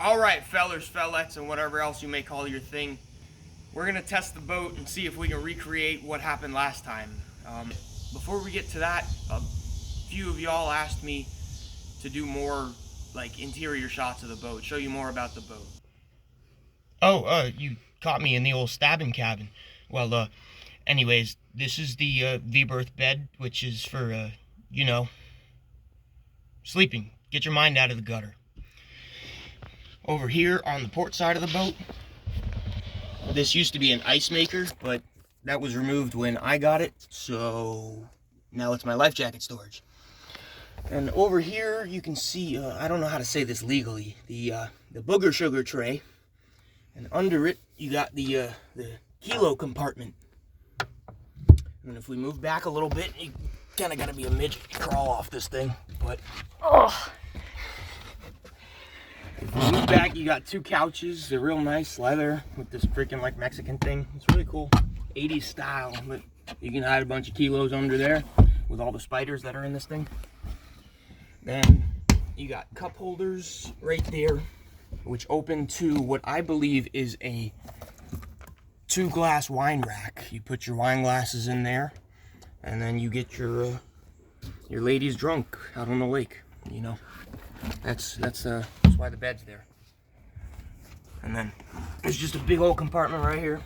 Alright, fellers, fellettes, and whatever else you may call your thing. We're going to test the boat and see if we can recreate what happened last time. Before we get to that, a few of y'all asked me to do more like interior shots of the boat, show you more about the boat. Oh, you caught me in the old stabbing cabin. Well, anyways, this is the V-berth bed, which is for, you know, sleeping. Get your mind out of the gutter. Over here on the port side of the boat, this used to be an ice maker, but that was removed when I got it, so now it's my life jacket storage. And over here you can see, I don't know how to say this legally, the booger sugar tray, and under it you got the kilo compartment. And if we move back a little bit, you kind of got to be a midget to crawl off this thing, but oh. If you move back, you got two couches. They're real nice, leather, with this freaking like Mexican thing. It's really cool, 80s style. But you can hide a bunch of kilos under there with all the spiders that are in this thing. Then you got cup holders right there, which open to what I believe is a 2-glass wine rack. You put your wine glasses in there, and then you get your ladies drunk out on the lake. You know, that's why the bed's there. And then there's just a big old compartment right here.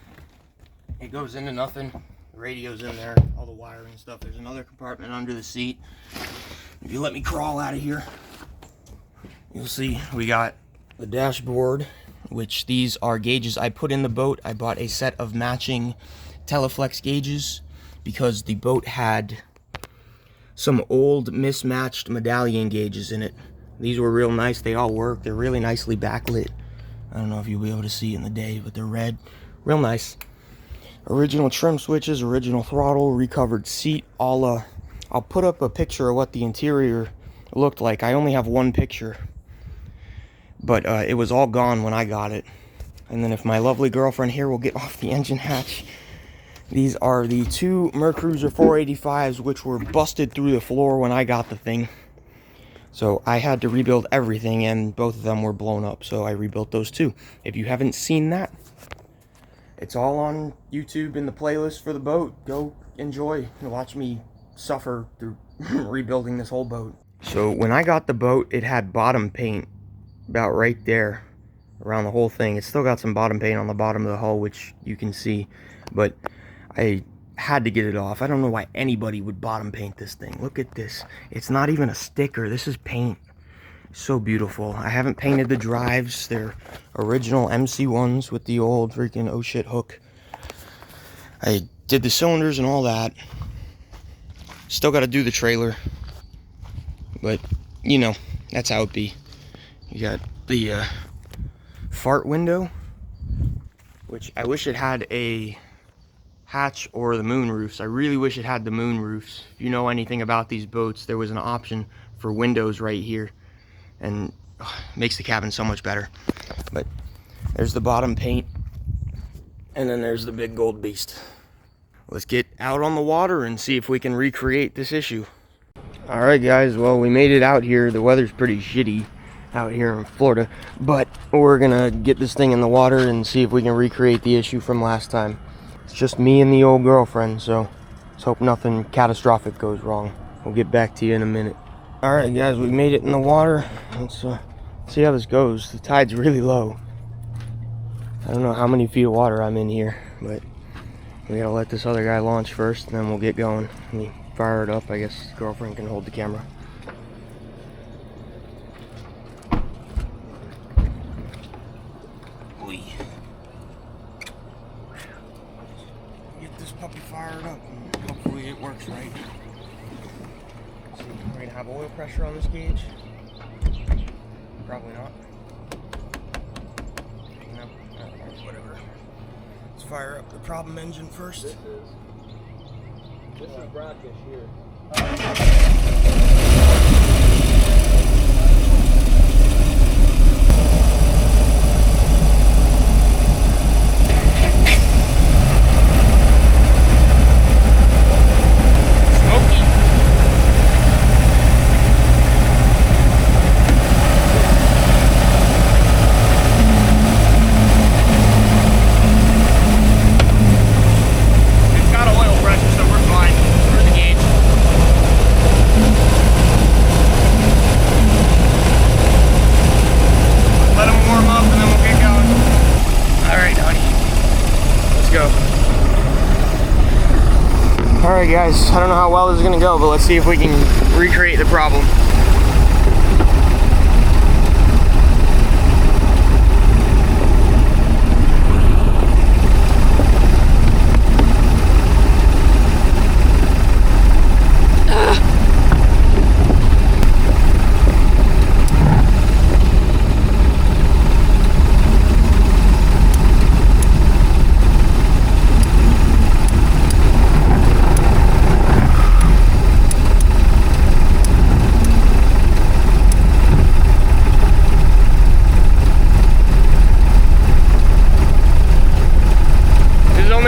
It goes into nothing. The radio's in there, all the wiring and stuff. There's another compartment under the seat. If you let me crawl out of here, you'll see we got the dashboard, which these are gauges I put in the boat. I bought a set of matching Teleflex gauges because the boat had some old mismatched medallion gauges in it. These were real nice. They all work. They're really nicely backlit. I don't know if you'll be able to see in the day, but they're red. Real nice. Original trim switches, original throttle, recovered seat. I'll put up a picture of what the interior looked like. I only have one picture, but it was all gone when I got it. And then if my lovely girlfriend here will get off the engine hatch, these are the two Mercruiser 485s, which were busted through the floor when I got the thing. So I had to rebuild everything, and both of them were blown up, so I rebuilt those too. If you haven't seen that, it's all on YouTube in the playlist for the boat. Go enjoy and watch me suffer through rebuilding this whole boat. So when I got the boat, it had bottom paint about right there around the whole thing. It's still got some bottom paint on the bottom of the hull, which you can see, but I had to get it off. I don't know why anybody would bottom paint this thing. Look at this. It's not even a sticker. This is paint. So beautiful. I haven't painted the drives. They're original MC1s with the old freaking oh shit hook. I did the cylinders and all that. Still got to do the trailer, but you know, that's how it be. You got the fart window, which I wish it had a hatch or the moon roofs. I really wish it had the moon roofs. If you know anything about these boats, there was an option for windows right here, and makes the cabin so much better. But there's the bottom paint, and then there's the big gold beast. Let's get out on the water and see if we can recreate this issue. All right guys, well, we made it out here. The weather's pretty shitty out here in Florida, but we're gonna get this thing in the water and see if we can recreate the issue from last time. It's just me and the old girlfriend, so let's hope nothing catastrophic goes wrong. We'll get back to you in a minute. All right guys, we made it in the water. Let's see how this goes. The tide's really low. I don't know how many feet of water I'm in here, but we gotta let this other guy launch first, and then we'll get going. Let me fire it up. I guess girlfriend can hold the camera. Get this puppy fired up, and hopefully it works right. See, we're gonna have oil pressure on this gauge. Probably not. No, whatever. Let's fire up the problem engine first. This is brackish here. Alright guys, I don't know how well this is gonna go, but let's see if we can recreate the problem.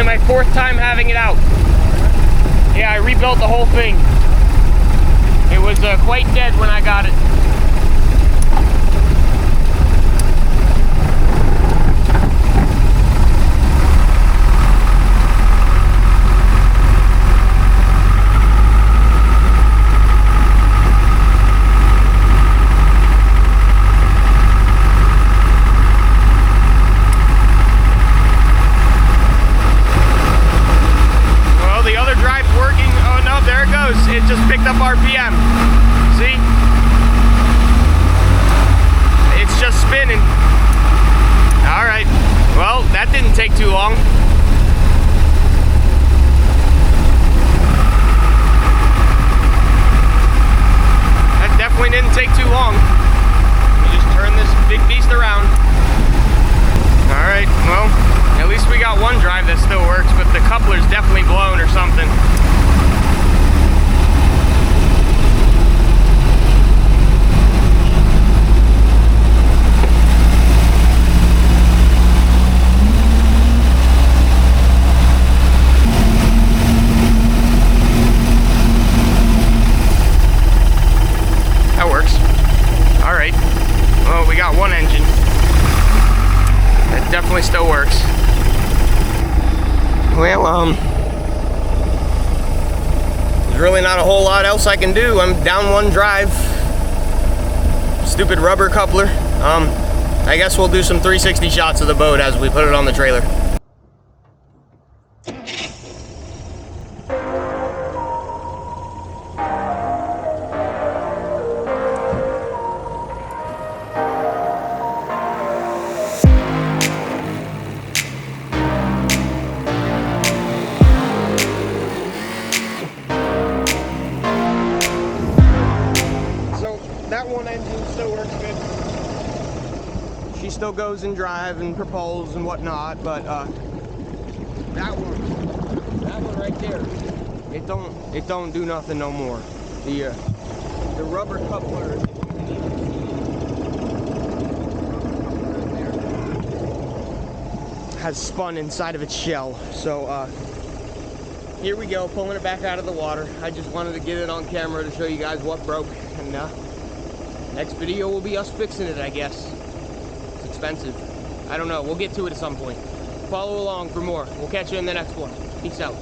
My fourth time having it out. Yeah, I rebuilt the whole thing. It was quite dead when I got it. It just picked up RPM. See? It's just spinning. Alright. Well, that didn't take too long. That definitely didn't take too long. You just turn this big beast around. Alright, well, at least we got one drive that still works, but the coupler's definitely blown or something. Well, we got one engine. That definitely still works. Well, there's really not a whole lot else I can do. I'm down one drive. Stupid rubber coupler. I guess we'll do some 360 shots of the boat as we put it on the trailer. That one engine still works good. She still goes in drive and propels and whatnot, but that one right there, it don't do nothing no more. The rubber coupler has spun inside of its shell. So here we go, pulling it back out of the water. I just wanted to get it on camera to show you guys what broke, and next video will be us fixing it, I guess. It's expensive. I don't know. We'll get to it at some point. Follow along for more. We'll catch you in the next one. Peace out.